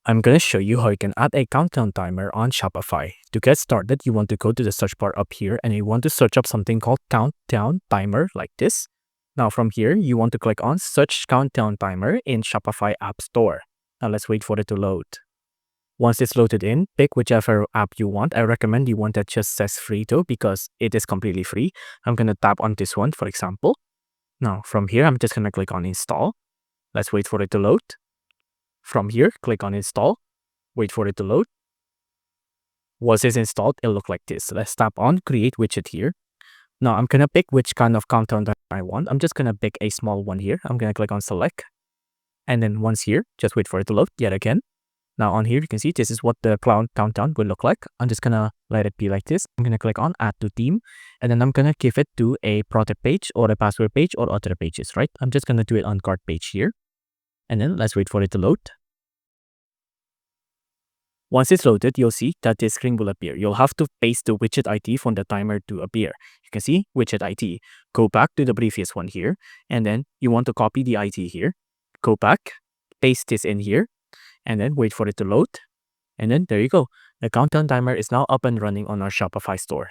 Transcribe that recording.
I'm going to show you how you can add a countdown timer on Shopify. To get started, you want to go to the search bar up here and you want to search up something called countdown timer like this. Now from here, you want to click on search countdown timer in Shopify App Store. Now let's wait for it to load. Once it's loaded in, pick whichever app you want. I recommend the one that just says free though because it is completely free. I'm going to tap on this one, for example. Now from here, I'm just going to click on install. Let's wait for it to load. From here, click on install, wait for it to load. Once it's installed, it'll look like this. Let's tap on create widget here. Now I'm gonna pick which kind of countdown that I want. I'm just gonna pick a small one here. I'm gonna click on select. And then once here, just wait for it to load yet again. Now on here, you can see this is what the countdown will look like. I'm just gonna let it be like this. I'm gonna click on add to theme. And then I'm gonna give it to a product page or a password page or other pages, right? I'm just gonna do it on cart page here. And then let's wait for it to load. Once it's loaded, you'll see that this screen will appear. You'll have to paste the widget ID from the timer to appear. You can see widget ID. Go back to the previous one here, and then you want to copy the ID here. Go back, paste this in here, and then wait for it to load. And then there you go. The countdown timer is now up and running on our Shopify store.